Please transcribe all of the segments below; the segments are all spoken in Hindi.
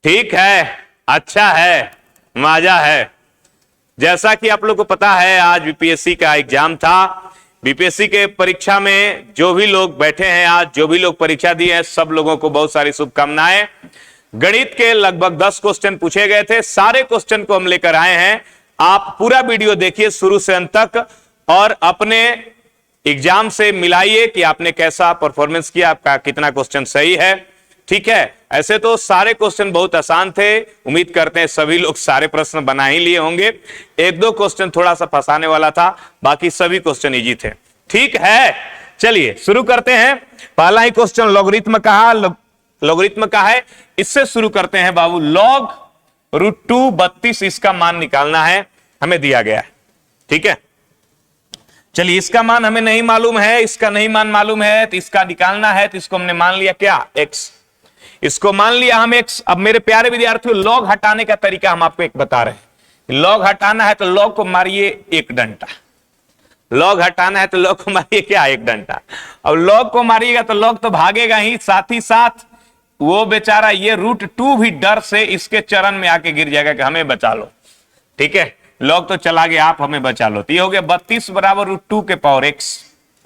ठीक है, अच्छा है, मजा है। जैसा कि आप लोग को पता है, आज बीपीएससी का एग्जाम था। बीपीएससी के परीक्षा में जो भी लोग बैठे हैं, आज जो भी लोग परीक्षा दिए हैं, सब लोगों को बहुत सारी शुभकामनाएं। गणित के लगभग 10 क्वेश्चन पूछे गए थे, सारे क्वेश्चन को हम लेकर आए हैं। आप पूरा वीडियो देखिए शुरू से अंत तक और अपने एग्जाम से मिलाइए कि आपने कैसा परफॉर्मेंस किया, आपका कितना क्वेश्चन सही है। ठीक है, ऐसे तो सारे क्वेश्चन बहुत आसान थे, उम्मीद करते हैं सभी लोग सारे प्रश्न बना ही लिए होंगे। एक दो क्वेश्चन थोड़ा सा फंसाने वाला था, बाकी सभी क्वेश्चन इजी थे। ठीक है, चलिए शुरू करते हैं। पहला ही क्वेश्चन लॉगरिथम का है। इससे शुरू करते हैं बाबू। लॉग √2 32, इसका मान निकालना है, हमें दिया गया है। ठीक है, चलिए इसका मान हमें नहीं मालूम है, इसका नहीं मान मालूम है, तो इसका निकालना है। तो इसको हमने मान लिया क्या, x। इसको मान लिया हम x। अब मेरे प्यारे विद्यार्थियों, लॉग हटाने का तरीका हम आपको एक बता रहे हैं। लॉग हटाना है तो लॉग को मारिए एक डंडा, लॉग हटाना है तो लॉग को मारिए क्या, एक डंडा। अब लॉग को मारिएगा तो लॉग तो भागेगा ही, साथ ही साथ वो बेचारा ये √2 भी डर से इसके चरण में आके गिर जाएगा कि हमें बचा लो। ठीक है, लॉग तो चला गया, आप हमें बचा लो। तो ये हो गया 32 बराबर √2 के पावर x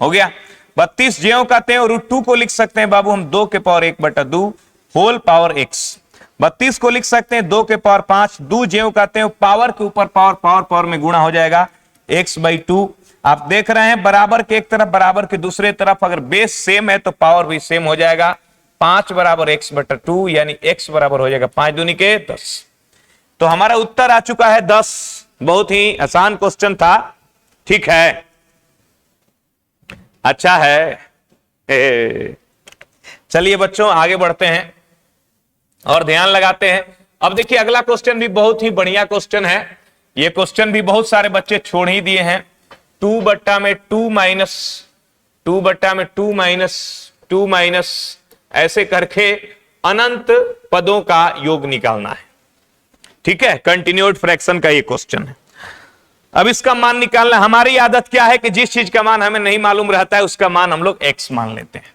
हो गया। 32 ज्यों का त्यों √2 को लिख सकते हैं बाबू हम 2 के पावर 1/2 होल पावर x। 32 को लिख सकते हैं 2 के पावर 5, 2 ज्यों का त्यों पावर के ऊपर पावर में गुणा हो जाएगा x/2। आप देख रहे हैं बराबर के एक तरफ बराबर के दूसरे तरफ अगर बेस सेम है तो पावर भी सेम हो जाएगा। 5 बराबर x/2 यानी x बराबर हो जाएगा 5 दूनी के 10। तो हमारा उत्तर आ चुका है 10। बहुत ही आसान क्वेश्चन था। ठीक है, अच्छा है। चलिए बच्चों आगे बढ़ते हैं और ध्यान लगाते हैं। अब देखिए अगला क्वेश्चन भी बहुत ही बढ़िया क्वेश्चन है। ये क्वेश्चन भी बहुत सारे बच्चे छोड़ ही दिए हैं। 2/2 माइनस ऐसे करके अनंत पदों का योग निकालना है। ठीक है, कंटिन्यूड फ्रैक्शन का ये क्वेश्चन है। अब इसका मान निकालना, हमारी आदत क्या है कि जिस चीज का मान हमें नहीं मालूम रहता है उसका मान हम लोग x मान लेते हैं।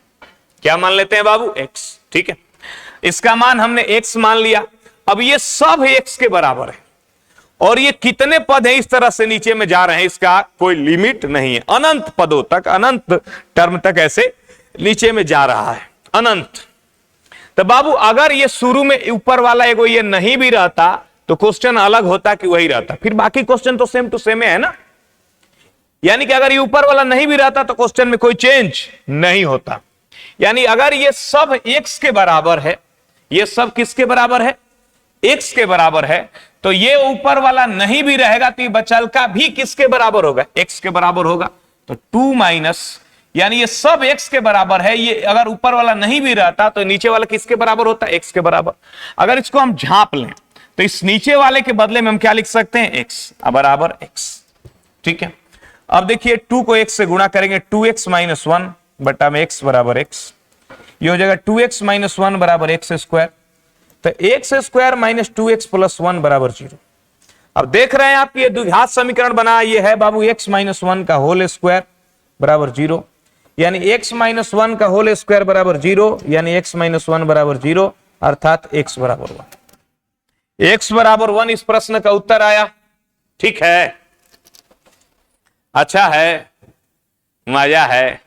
क्या मान लेते हैं बाबू, x। ठीक है, इसका मान हमने x मान लिया। अब ये सब x के बराबर है और ये कितने पद है इस तरह से नीचे में जा रहे हैं, इसका कोई लिमिट नहीं है। अनंत पदों तक, अनंत टर्म तक ऐसे नीचे में जा रहा है, अनंत। तो बाबू अगर ये शुरू में ऊपर वाला एगो ये नहीं भी रहता तो क्वेश्चन अलग होता कि वही रहता, फिर बाकी क्वेश्चन तो सेम टू सेम है ना। यानी कि अगर ये ऊपर वाला नहीं भी रहता तो क्वेश्चन में कोई चेंज नहीं होता। यानी अगर ये सब x के बराबर है, ये सब किसके बराबर है, x के बराबर है, तो ये ऊपर वाला नहीं भी रहेगा तो ये बचल का भी किसके बराबर होगा, x के बराबर होगा। तो 2 माइनस, यानी ये सब x के बराबर है। ये अगर ऊपर वाला नहीं भी रहता तो नीचे वाला किसके बराबर होता है, x के बराबर। अगर इसको हम झांप लें तो इस नीचे वाले के बदले में हम क्या लिख सकते हैं, x बराबर x। ठीक है, अब देखिए 2 को x से गुणा करेंगे, 2x - 1 बटा में x बराबर x। ये हो जाएगा 2x - 1 बराबर x²। तो x² माइनस 2x + 1 बराबर 0। अब देख रहे हैं आप ये द्विघात समीकरण बना, ये है बाबू x - 1 का होल स्क्वायर बराबर 0, यानी x - 1 का होल स्क्वायर बराबर 0, यानी x - 1 बराबर 0, अर्थात x बराबर 1। x बराबर 1 इस प्रश्न का उत्तर आया। ठीक है, अच्छा है, मजा है।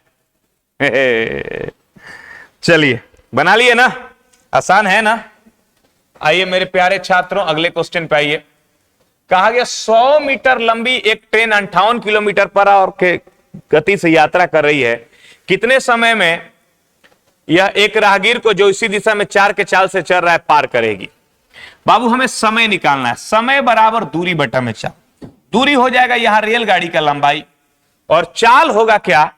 चलिए बना लिए ना, आसान है ना। आइए मेरे प्यारे छात्रों अगले क्वेश्चन पे आइए। कहा गया 100 मीटर लंबी एक ट्रेन 58 किलोमीटर पर आवर के गति से यात्रा कर रही है। कितने समय में यह एक राहगीर को जो इसी दिशा में 4 के चाल से चल रहा है पार करेगी। बाबू हमें समय निकालना है। समय बराबर दूरी बटा में चाल। दूरी हो जाएगा यहां रेलगाड़ी का लंबाई और चाल होगा क्या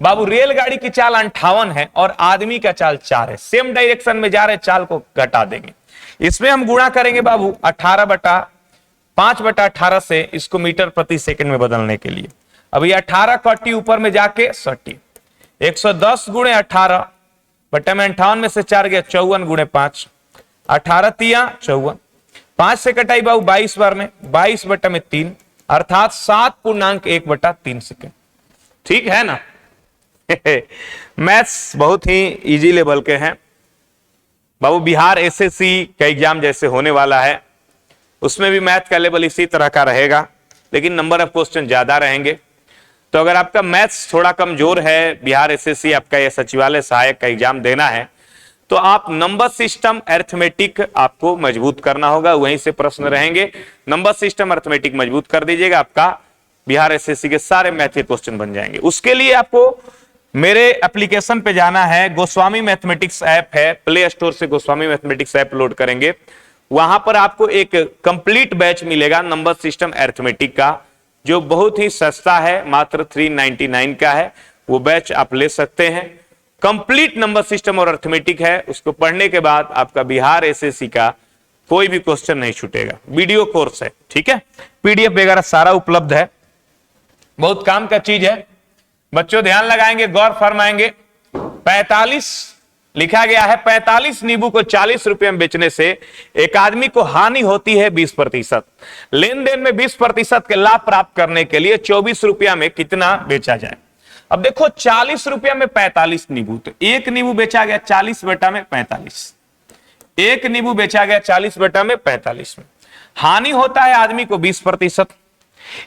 बाबू, रेलगाड़ी की चाल 58 है और आदमी का चाल 4 है। सेम डायरेक्शन में जा रहे, चाल को घटा देंगे। इसमें हम गुणा करेंगे बाबू 5/18 से इसको मीटर प्रति सेकंड में बदलने के लिए। अब ये 18 कटी ऊपर में जाके 60, 110 × 18 बटा में 58 में से 4 गया 54 × 5, 18 तिया 54, 5 से कटाई बाबू 22 बार में 22/3 अर्थात 7.1/3 सेकंड। ठीक है ना। मैथ्स बहुत ही इजी लेवल के हैं। बाबू बिहार एसएससी का एग्जाम जैसे होने वाला है, उसमें भी मैथ का लेवल इसी तरह का रहेगा, लेकिन नंबर ऑफ क्वेश्चन ज्यादा रहेंगे। तो अगर आपका मैथ्स थोड़ा कमजोर है, बिहार एसएससी आपका ये सचिवालय सहायक का एग्जाम देना है, तो आप नंबर सिस्टम अरिथमेटिक आपको मजबूत करना होगा, वहीं से प्रश्न रहेंगे। नंबर सिस्टम अरिथमेटिक मजबूत कर दीजिएगा, आपका बिहार एसएससी के सारे मैथ के क्वेश्चन बन जाएंगे। उसके लिए आपको मेरे एप्लीकेशन पे जाना है, गोस्वामी मैथमेटिक्स ऐप है, प्ले स्टोर से गोस्वामी मैथमेटिक्स ऐप लोड करेंगे, वहां पर आपको एक कंप्लीट बैच मिलेगा नंबर सिस्टम अरिथमेटिक का, जो बहुत ही सस्ता है, मात्र 399 का है। वो बैच आप ले सकते हैं। कंप्लीट नंबर सिस्टम और अरिथमेटिक है, उसको पढ़ने के बाद आपका बिहार एसएससी का कोई भी क्वेश्चन नहीं छूटेगा। वीडियो कोर्स है, ठीक है, पीडीएफ वगैरह सारा उपलब्ध है, बहुत काम का चीज है। बच्चों ध्यान लगाएंगे, गौर फरमाएंगे। 45 लिखा गया है, 45 नींबू को 40 रुपए में बेचने से एक आदमी को हानि होती है 20%। लेन देन में 20% के लाभ प्राप्त करने के लिए 24 रुपया में कितना बेचा जाए। अब देखो 40 रुपया में 45 नींबू, तो एक नींबू बेचा गया 40 बटा में 45, एक नींबू बेचा गया 40 बटा में 45 में। हानि होता है आदमी को 20%,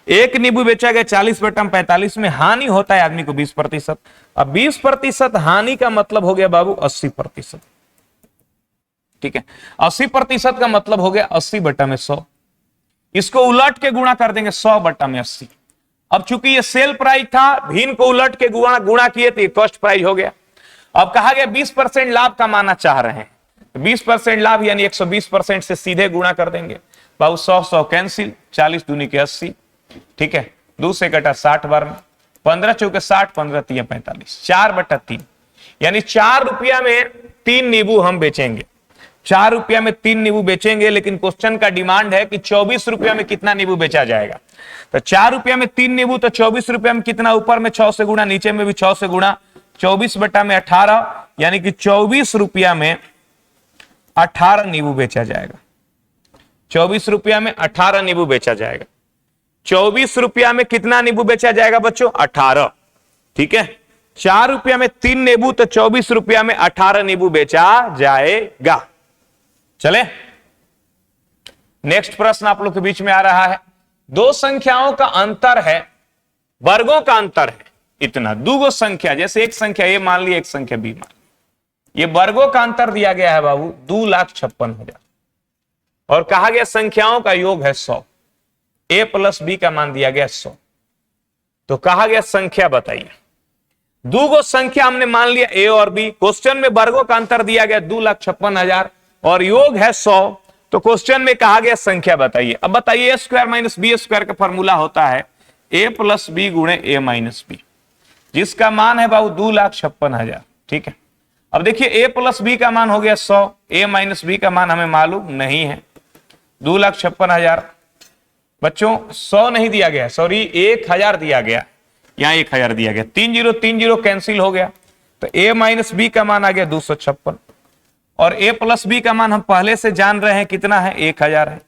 एक नींबू बेचा गया 40 बटा में 45 में, हानि होता है आदमी को 20%। अब 20% हानि का मतलब हो गया बाबू 80%, ठीक है। 80% का मतलब हो गया 80 बटा में 100। इसको उलट के गुणा कर देंगे 100 बटा में 80। अब चूंकि ये सेल प्राइस था, भिन्न को उलट के गुणा किए तो ये कॉस्ट प्राइस हो गया। अब कहा गया 20% लाभ कमाना चाह रहे हैं, 20% लाभ यानी 120% से सीधे गुणा कर देंगे। बाबू 100 कैंसिल, 40 दूनी के 80, ठीक है, 2 से कटा 60 बार में, 15 चौके 60, 15 तिया 45, 4 बटा 3, यानी 4 रुपया में 3 नींबू हम बेचेंगे। 4 रुपया में 3 नींबू बेचेंगे, लेकिन क्वेश्चन का डिमांड है कि 24 रुपया में कितना नींबू बेचा जाएगा। तो 4 रुपया में 3 नींबू, तो 24 रुपया में कितना, ऊपर में 6 से गुणा, नीचे में भी 6 से गुणा, 24 बटा में 18, यानी कि 24 रुपया में 18 नींबू बेचा जाएगा। 24 रुपया में 18 नींबू बेचा जाएगा। 24 रुपया में कितना नींबू बेचा जाएगा बच्चों, 18, ठीक है। 4 रुपया में 3 नींबू, तो 24 रुपया में 18 नींबू बेचा जाएगा। चले, नेक्स्ट प्रश्न आप लोग के बीच में आ रहा है। दो संख्याओं का अंतर है, वर्गों का अंतर है इतना। दो संख्या, जैसे एक संख्या ए मान ली, एक संख्या बी मान ली, ये वर्गों का अंतर दिया गया है बाबू 2,56,000, और कहा गया संख्याओं का योग है 100। ए प्लस बी का मान दिया गया 100, तो कहा गया संख्या बताइए। दो संख्या हमने मान लिया ए और बी, क्वेश्चन में वर्गों का अंतर दिया गया 2,56,000 और योग है 100, तो क्वेश्चन में कहा गया संख्या बताइए। अब बताइए, ए स्क्वायर माइनस बी स्क्वायर का फॉर्मूला होता है ए प्लस बी गुणे ए माइनस बी, जिसका मान है बाबू 2,56,000, ठीक है। अब देखिए ए प्लस बी का मान हो गया 100, ए माइनस बी का मान हमें मालूम नहीं है, 2,56,000। बच्चों 100 नहीं दिया गया, सॉरी 1,000 दिया गया, यहां 1,000 दिया गया, 3 0 3 0 कैंसिल हो गया, तो ए माइनस बी का मान आ गया 256, और ए प्लस बी का मान हम पहले से जान रहे हैं कितना है, 1,000 है।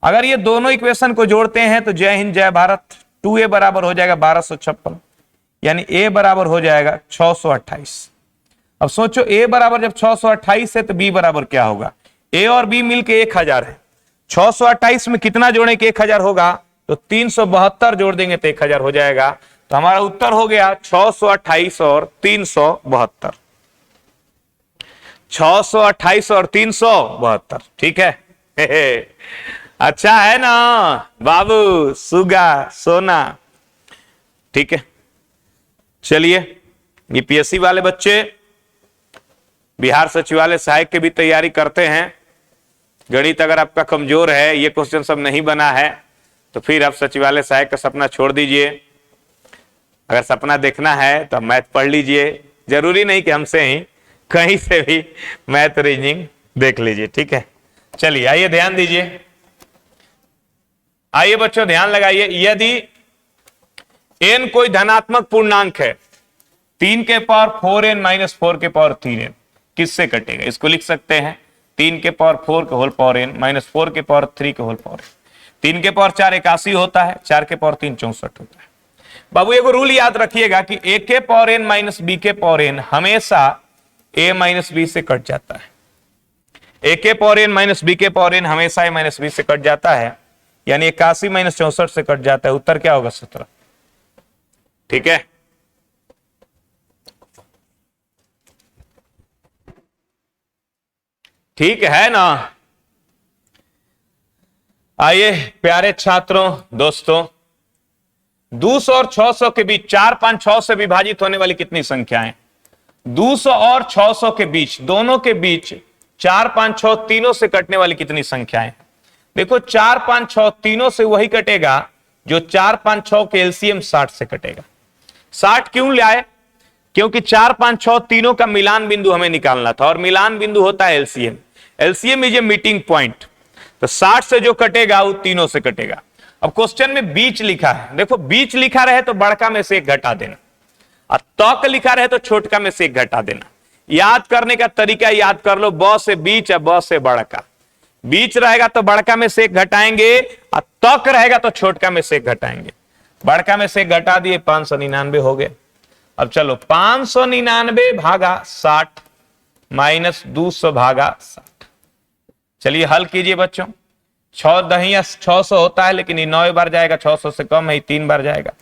अगर ये दोनों इक्वेशन को जोड़ते हैं तो जय हिंद जय भारत, 2a बराबर हो जाएगा 1256, यानी a बराबर हो जाएगा 628। अब सोचो a बराबर जब 628 है तो b बराबर क्या होगा, a और b मिलके 1,000 है, 628 में कितना जोड़े कि 1,000 होगा, तो 372 जोड़ देंगे तो 1,000 हो जाएगा। तो हमारा उत्तर हो गया 628 और 372, 628 और 372, ठीक है। अच्छा है ना बाबू, सुगा सोना, ठीक है। चलिए, यूपीएससी वाले बच्चे बिहार सचिवालय सहायक की भी तैयारी करते हैं। गणित अगर आपका कमजोर है, ये क्वेश्चन सब नहीं बना है, तो फिर आप सचिवालय सहायक का सपना छोड़ दीजिए। अगर सपना देखना है तो मैथ पढ़ लीजिए, जरूरी नहीं कि हमसे ही, कहीं से भी मैथ रीजनिंग देख लीजिए, ठीक है। चलिए आइए ध्यान दीजिए, आइए बच्चों ध्यान लगाइए। यदि n कोई धनात्मक पूर्णांक है, 3 के पावर 4n माइनस 4 के पावर 3n, किससे कटेगा? इसको लिख सकते हैं 3 के पावर 4 के होल पावर n माइनस 4 के पावर 3 के होल पावर n। 3 के पावर 4 81 होता है, 4 के पावर 3 64 होता है। बाबू एगो रूल याद रखिएगा कि a के पावर n माइनस b के पावर n हमेशा a माइनस b से कट जाता है। ए के पावर एन माइनस बी के पावर एन हमेशा ए माइनस बी से कट जाता है, यानी 81 माइनस 64 से कट जाता है। उत्तर क्या होगा? 17। ठीक है, ठीक है ना? आइए प्यारे छात्रों, दोस्तों, 200 और 600 के बीच 4, 5, 6 से विभाजित होने वाली कितनी संख्याएं? 200 और 600 के बीच, दोनों के बीच 4, 5, 6 तीनों से कटने वाली कितनी संख्याएं? देखो 4, 5, 6 तीनों से वही कटेगा जो 4, 5, 6 के एलसीएम 60 से कटेगा। 60 क्यों लाए? क्योंकि 4, 5, 6 तीनों का मिलान बिंदु हमें निकालना था, और मिलान बिंदु होता है LCM. LCM is a meeting point. तो 60 से जो कटेगा वो तीनों से कटेगा। अब क्वेश्चन में बीच लिखा है, देखो बीच लिखा रहे तो बड़का में से एक घटा देना, और तक लिखा रहे तो छोटका में से एक घटा देना। याद करने का तरीका याद कर लो, ब से बीच और ब से बड़का। बीच रहेगा तो बड़का में से एक घटाएंगे, और तक रहेगा तो छोटका में से एक घटाएंगे। बड़का में से एक घटा दिए, 599 हो गए। अब चलो 599 भागा 60 माइनस 200 भागा 60। चलिए हल कीजिए बच्चों। 6 दहिया 600 होता है, लेकिन ये 9 बार जाएगा, 600 से कम है, 3 बार जाएगा,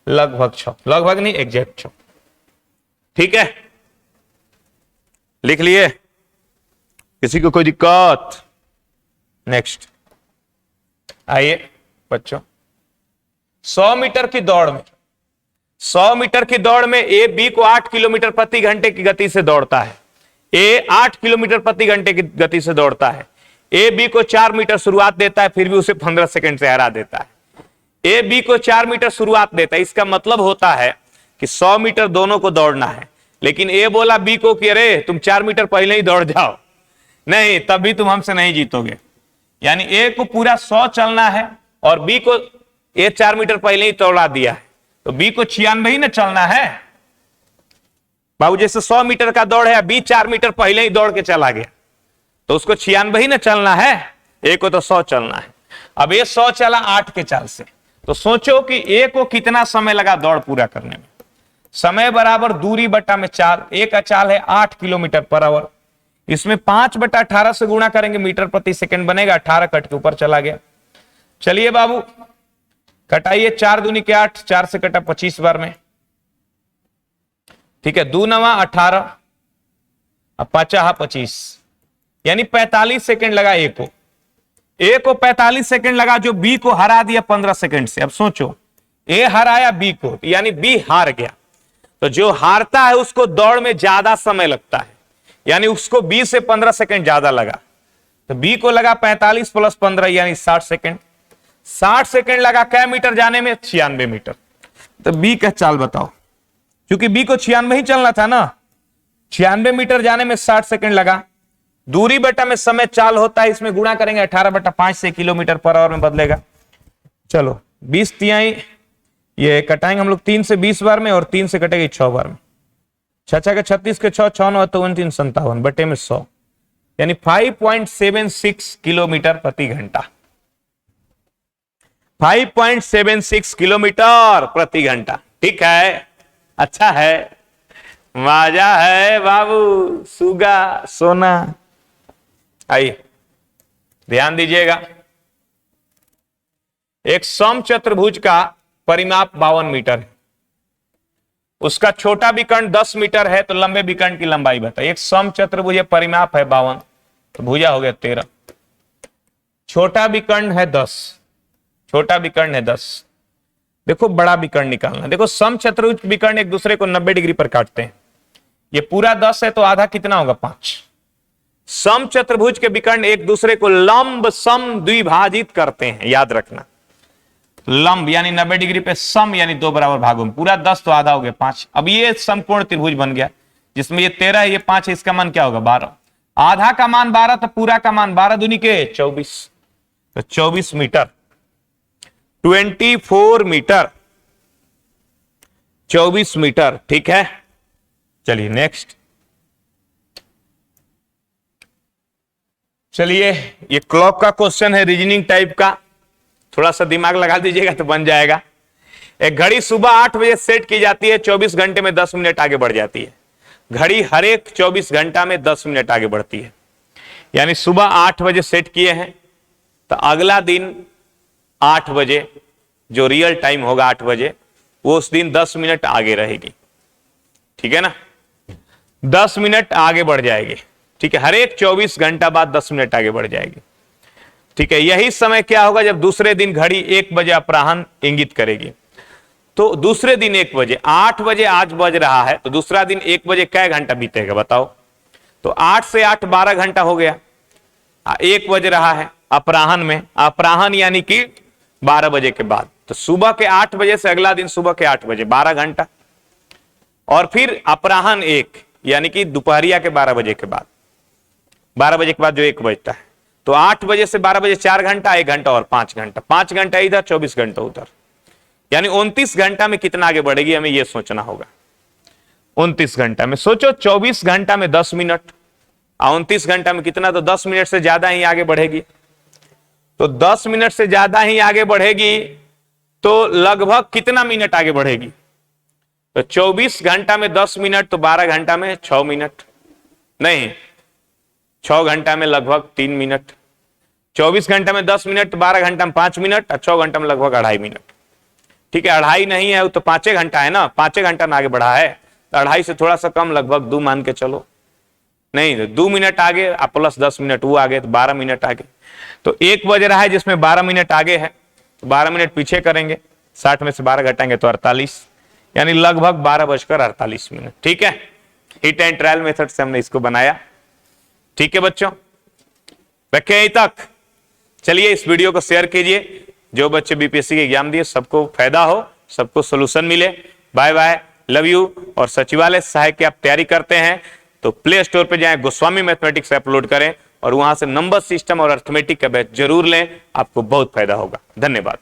लगभग 6, लगभग नहीं एग्जैक्ट 6। ठीक है, लिख लिए? किसी को कोई दिक्कत? नेक्स्ट आइए बच्चों, 100 मीटर की दौड़ में, 100 मीटर की दौड़ में ए बी को 8 किलोमीटर प्रति घंटे की गति से दौड़ता है। ए 8 किलोमीटर प्रति घंटे की गति से दौड़ता है। ए बी को 4 मीटर शुरुआत देता है, फिर भी उसे 15 सेकंड से हरा देता है। ए बी को 4 मीटर शुरुआत देता है, इसका मतलब होता है कि 100 मीटर दोनों को दौड़ना है। लेकिन ए बोला बी को कि अरे तुम 4 मीटर पहले ही दौड़ जाओ, नहीं तब भी तुम हमसे नहीं जीतोगे। यानी ए को पूरा 100 चलना है और बी को ए 4 मीटर पहले ही दौड़ा दिया है, तो बी को 96 ही ना चलना है बाबू। जैसे 100 मीटर का दौड़ है, बी 4 मीटर पहले ही दौड़ के चला गया, तो उसको 96 ही ना चलना है, ए को तो 100 चलना है। अब ये 100 चला 8 के चाल से, तो सोचो कि ए को कितना समय लगा दौड़ पूरा करने में। समय बराबर दूरी बटा में चाल। ए का चाल है 8 किलोमीटर पर आवर, इसमें 5/18 से गुणा करेंगे, मीटर प्रति सेकंड बनेगा। 18 कट के ऊपर चला गया। चलिए बाबू कटाइए, 4 दूनी के 8, 4 से कटा 25 बार में। ठीक है, 2 9 18, अब 5 25, यानी 45 सेकंड लगा ए को। ए को 45 सेकंड लगा, जो बी को हरा दिया 15 सेकंड से। अब सोचो, ए हराया बी को, यानी बी हार गया। तो जो हारता है उसको दौड़ में ज्यादा समय लगता है, यानी उसको बी से 15 सेकंड ज्यादा लगा। तो बी को लगा 45 + 15 यानी 60 सेकंड। 60 सेकंड लगा कै मीटर जाने में? 96 मीटर। तो बी का चाल बताओ, क्योंकि बी को 96 ही चलना था ना। 96 मीटर जाने में 60 सेकंड लगा। दूरी बटा में समय चाल होता है, इसमें गुणा करेंगे 18/5 से किलोमीटर पर आवर में बदलेगा। चलो 20 तिहाई, ये कटाएंगे हम लोग 3 से 20 बार में, और 3 से कटेगी 6 बार में। 6 के 36 के 6, 6 9 29 57 बटे में 100, यानी 5.76 किलोमीटर प्रति घंटा। 5.76 किलोमीटर प्रति घंटा। ठीक है, अच्छा है, मजा है बाबू, सुगा सोना। आइए ध्यान दीजिएगा, एक समचतुर्भुज का परिमाप 52 मीटर है। उसका छोटा विकर्ण 10 मीटर है, तो लंबे विकर्ण की लंबाई बताइए। एक समचतुर्भुज परिमाप है 52, तो भुजा हो गया 13। छोटा विकर्ण है 10, छोटा विकर्ण है 10। देखो बड़ा विकर्ण निकालना। देखो समचतुर्भुज विकर्ण एक दूसरे को 90 डिग्री पर काटते हैं। ये पूरा 10 है, तो आधा कितना होगा? 5। समचतुर्भुज के विकर्ण एक दूसरे को लंब सम द्विभाजित करते हैं, याद रखना। लंब यानी 90 डिग्री पे, सम यानी 2 बराबर भागों में। पूरा 10 तो आधा हो गया 5। अब ये समकोण त्रिभुज बन गया, जिसमें ये 13 है, ये 5 है, इसका मान क्या होगा? 12। आधा का मान 12, तो पूरा का मान 12 दूनी के 24, तो 24 मीटर, 24 मीटर, 24 मीटर। ठीक है, चलिए नेक्स्ट। चलिए ये क्लॉक का क्वेश्चन है, रीजनिंग टाइप का, थोड़ा सा दिमाग लगा दीजिएगा तो बन जाएगा। एक घड़ी सुबह 8 बजे सेट की जाती है, 24 घंटे में 10 मिनट आगे बढ़ जाती है। घड़ी हर एक 24 घंटा में 10 मिनट आगे बढ़ती है। यानी सुबह 8 बजे सेट किए हैं तो अगला दिन 8 बजे जो रियल टाइम होगा 8 बजे, वो उस दिन 10 मिनट आगे रहेगी। ठीक है ना, 10 मिनट आगे बढ़ जाएगी। ठीक है, हर एक 24 घंटा बाद 10 मिनट आगे बढ़ जाएगी। ठीक है, यही समय क्या होगा जब दूसरे दिन घड़ी 1 बजे अपराह्न इंगित करेगी। तो दूसरे दिन 1 बजे, 8 बजे आज बज रहा है तो दूसरा दिन 1 बजे कै घंटा बीतेगा बताओ? तो 8 से 8 12 घंटा हो गया। 1 बज रहा है अपराह्न में, अपराह्न यानी कि 12 बजे के बाद, तो सुबह के 8 बजे से अगला दिन सुबह के 8 बजे 12 घंटा, और फिर अपराह्न 1 यानी कि दोपहरिया के 12 बजे के बाद, 12 बजे के बाद जो 1 बजता है, तो 8 बजे से 12 बजे 4 घंटा, 1 घंटा और 5 घंटा, 5 घंटा इधर 24 घंटा उधर, यानी 29 घंटा में कितना आगे बढ़ेगी हमें यह सोचना होगा। 29 घंटा में सोचो, 24 घंटा में 10 मिनट, 29 घंटा में कितना, तो 10 मिनट से ज्यादा ही आगे बढ़ेगी। तो 10 मिनट से ज्यादा ही आगे बढ़ेगी तो लगभग कितना मिनट आगे बढ़ेगी? तो 24 घंटा में 10 मिनट तो 12 घंटा में 6 मिनट, नहीं 6 घंटा में लगभग 3 मिनट, 24 घंटा में 10 मिनट, 12 घंटा में 5 मिनट और 6 घंटा में लगभग 2.5 मिनट। ठीक है, 2.5 नहीं है, वो तो 5 घंटा है ना, 5 घंटा में आगे बढ़ा है, तो 2.5 से थोड़ा सा कम, लगभग 2 मान के चलो, नहीं तो 2 मिनट आगे प्लस 10 मिनट वो आगे, तो 12 मिनट आगे। तो 1 बज रहा है जिसमें 12 मिनट आगे है, तो 12 मिनट पीछे करेंगे, 60 में से 12 घटाएंगे तो 48, यानी लगभग 12:48। ठीक है, हिट एंड ट्रायल मेथड से हमने इसको बनाया। ठीक है बच्चों, रखे यहीं तक। चलिए इस वीडियो को शेयर कीजिए, जो बच्चे बीपीएससी के एग्जाम दिए सबको फायदा हो, सबको सोल्यूशन मिले। Bye bye, love you. और सचिवालय सहायक की आप तैयारी करते हैं तो प्ले स्टोर पे जाएं, गोस्वामी मैथमेटिक्स अपलोड करें और वहां से नंबर सिस्टम और अर्थमेटिक का बैच जरूर लें, आपको बहुत फायदा होगा। धन्यवाद।